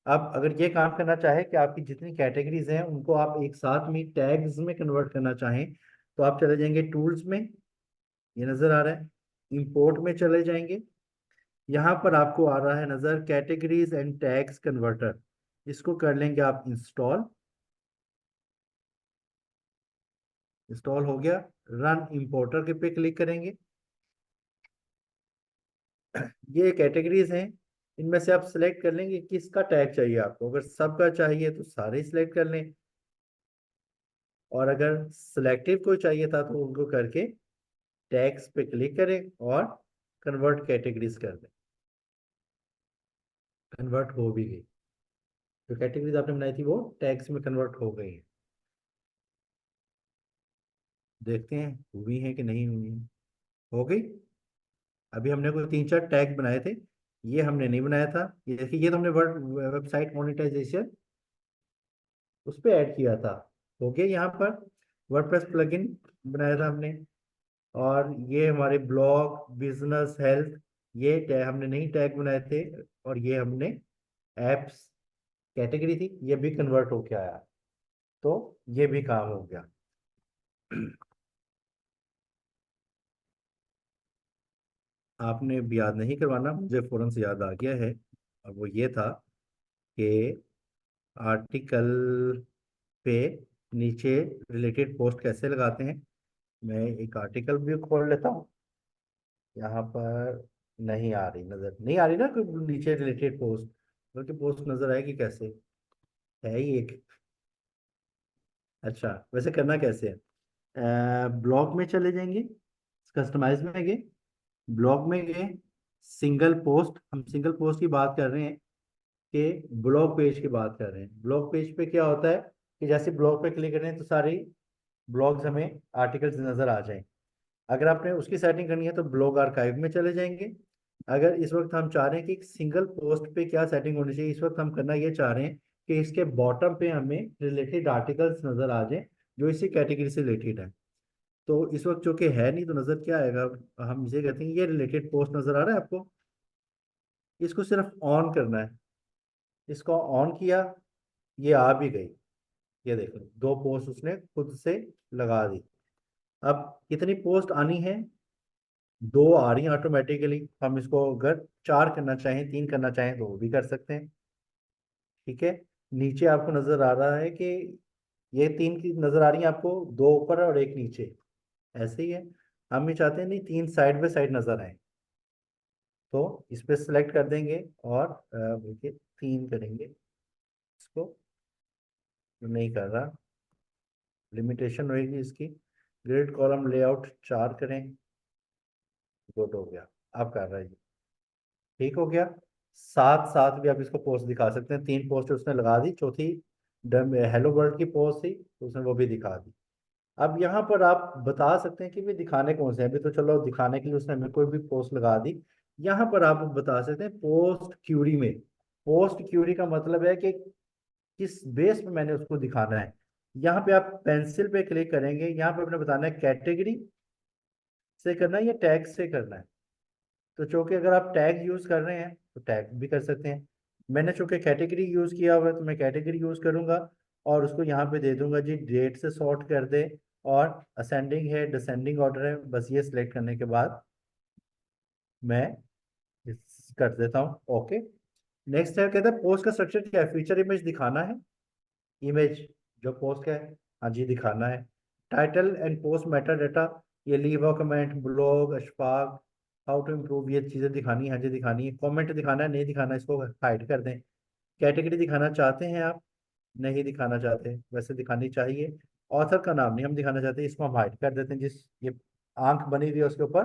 अब अगर ये काम करना चाहे कि आपकी जितनी कैटेगरीज हैं उनको आप एक साथ में टैग्स में कन्वर्ट करना चाहें, तो आप चले जाएंगे टूल्स में, ये नज़र आ रहा है, इंपोर्ट में चले जाएंगे, यहाँ पर आपको आ रहा है नज़र कैटेगरीज एंड टैग्स कन्वर्टर, इसको कर लेंगे आप इंस्टॉल। इंस्टॉल हो गया, रन इंपोर्टर के पे क्लिक करेंगे। ये कैटेगरीज हैं, इनमें से आप सिलेक्ट कर लेंगे किसका टैग चाहिए आपको, अगर सबका चाहिए तो सारे सिलेक्ट कर लें, और अगर सिलेक्टिव को चाहिए था तो उनको करके टैग्स पे क्लिक करें और कन्वर्ट कैटेगरीज कर दें। कन्वर्ट हो भी गई, जो कैटेगरीज आपने बनाई थी वो टैग्स में कन्वर्ट हो गई है। देखते हैं हुई है कि नहीं हुई है। हो गई। अभी हमने कोई 3-4 टैग बनाए थे, ये हमने नहीं बनाया था, ये देखिए, ये तो हमने वर्ड वेबसाइट मोनेटाइजेशन उस पर ऐड किया था। हो गया, यहाँ पर वर्डप्रेस प्लगइन बनाया था हमने, और ये हमारे ब्लॉग, बिजनेस, हेल्थ, ये टैग हमने नहीं टैग बनाए थे, और ये हमने एप्स कैटेगरी थी, ये भी कन्वर्ट होके आया, तो ये भी काम हो गया। आपने भी याद नहीं करवाना, मुझे फौरन से याद आ गया है, और वो ये था कि आर्टिकल पे नीचे रिलेटेड पोस्ट कैसे लगाते हैं। मैं एक आर्टिकल भी खोल लेता हूँ, यहाँ पर नहीं आ रही, नजर नहीं आ रही ना कि नीचे रिलेटेड पोस्ट, बल्कि पोस्ट नजर आएगी कैसे, है ही एक। अच्छा, वैसे करना कैसे है, ब्लॉग में चले जाएंगे, कस्टमाइज में गए, ब्लॉग में गए, सिंगल पोस्ट, हम सिंगल पोस्ट की बात कर रहे हैं कि ब्लॉग पेज की बात कर रहे हैं। ब्लॉग पेज पे क्या होता है, कि जैसे ब्लॉग पे क्लिक करें तो सारी ब्लॉग्स हमें आर्टिकल्स नजर आ जाएं। अगर आपने उसकी सेटिंग करनी है तो ब्लॉग आर्काइव में चले जाएंगे। अगर इस वक्त हम चाह रहे हैं कि एक सिंगल पोस्ट पे क्या सेटिंग होनी चाहिए, इस वक्त हम करना ये चाह रहे हैं कि इसके बॉटम पे हमें रिलेटेड आर्टिकल्स नजर आ जाए जो इसी कैटेगरी से रिलेटेड है। तो इस वक्त जो कि है नहीं, तो नजर क्या आएगा, हम इसे कहते हैं ये रिलेटेड पोस्ट नजर आ रहा है आपको। इसको सिर्फ ऑन करना है। इसको ऑन किया, ये आ भी गई। ये देखो, दो पोस्ट उसने खुद से लगा दी। अब कितनी पोस्ट आनी है, दो आ रही हैं ऑटोमेटिकली। हम इसको अगर चार करना चाहें, तीन करना चाहें तो वो भी कर सकते हैं। ठीक है। नीचे आपको नजर आ रहा है कि ये तीन की नजर आ रही है आपको, दो ऊपर और एक नीचे, ऐसे ही है। हम ये चाहते हैं नहीं, तीन साइड बाय साइड नजर आए। तो इस पे सिलेक्ट कर देंगे और देखिए तीन करेंगे इसको। नहीं कर रहा, लिमिटेशन रहेगी इसकी। ग्रिड कॉलम लेआउट चार करें, गुड हो गया। अब कर रहा है ये, ठीक हो गया। साथ साथ भी आप इसको पोस्ट दिखा सकते हैं। तीन पोस्ट उसने लगा दी, चौथी हेलो वर्ल्ड की पोस्ट थी तो उसने वो भी दिखा दी। अब यहाँ पर आप बता सकते हैं कि भी दिखाने कौन से हैं। अभी तो चलो दिखाने के लिए उसने हमें कोई भी पोस्ट लगा दी। यहाँ पर आप बता सकते हैं पोस्ट क्यूरी में। पोस्ट क्यूरी का मतलब है कि किस बेस पे मैंने उसको दिखाना है। यहाँ पे आप पेंसिल पे क्लिक करेंगे, यहाँ पे आपने बताना है कैटेगरी से करना है या टैग से करना है। तो चूंकि अगर आप टैग यूज कर रहे हैं तो टैग भी कर सकते हैं। मैंने चूंकि कैटेगरी यूज किया हुआ है तो मैं कैटेगरी यूज करूंगा और उसको यहाँ पे दे दूंगा जी डेट से सॉर्ट कर दे। और असेंडिंग है डिसेंडिंग ऑर्डर है, बस ये सिलेक्ट करने के बाद मैं कर देता हूँ ओके। नेक्स्ट है, कहता है पोस्ट का स्ट्रक्चर क्या है, फीचर इमेज दिखाना है। इमेज जो पोस्ट का है, हाँ जी दिखाना है। Title and post meta data, ये leave a comment, blog, Ashfaq, how to improve, ये चीज़ें दिखानी है, हाँ जी दिखानी है। कमेंट दिखाना है, नहीं दिखाना इसको हाइड कर दें। कैटेगरी दिखाना चाहते हैं आप, नहीं दिखाना चाहते, वैसे दिखानी चाहिए। ऑथर का नाम नहीं हम दिखाना चाहते, इसको हम हाइड कर देते हैं। जिस ये आंख बनी हुई है उसके ऊपर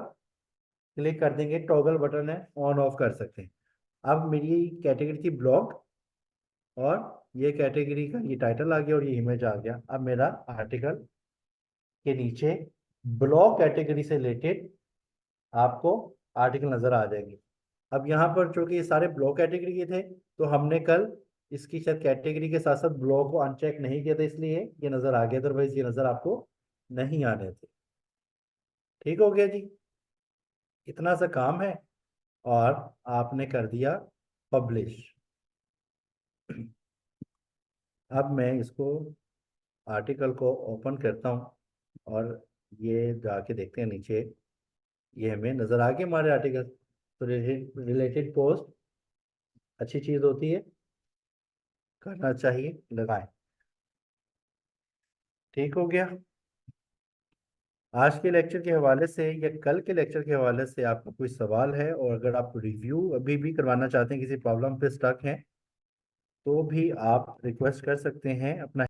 क्लिक कर देंगे, टॉगल बटन है, ऑन ऑफ कर सकते हैं। अब मेरी कैटेगरी थी ब्लॉग और ये कैटेगरी का ये टाइटल आ गया और ये इमेज आ गया। अब मेरा आर्टिकल के नीचे ब्लॉग कैटेगरी से रिलेटेड आपको आर्टिकल नजर आ जाएंगे। अब यहाँ पर चूंकि ये सारे ब्लॉग कैटेगरी के थे तो हमने कल इसकी शायद कैटेगरी के साथ साथ ब्लॉग को अनचेक नहीं किया था, इसलिए ये नजर आ गया, अदरवाइज ये नजर आपको नहीं आने थे। ठीक हो गया जी, इतना सा काम है और आपने कर दिया पब्लिश। अब मैं इसको आर्टिकल को ओपन करता हूँ और ये जाके देखते हैं नीचे, ये हमें नजर आ गए हमारे आर्टिकल। तो रिलेटेड पोस्ट अच्छी चीज होती है, करना चाहिए, लगाएं। ठीक हो गया। आज के लेक्चर के हवाले से या कल के लेक्चर के हवाले से आपका कोई सवाल है, और अगर आप रिव्यू अभी भी करवाना चाहते हैं, किसी प्रॉब्लम पे स्टक हैं, तो भी आप रिक्वेस्ट कर सकते हैं अपना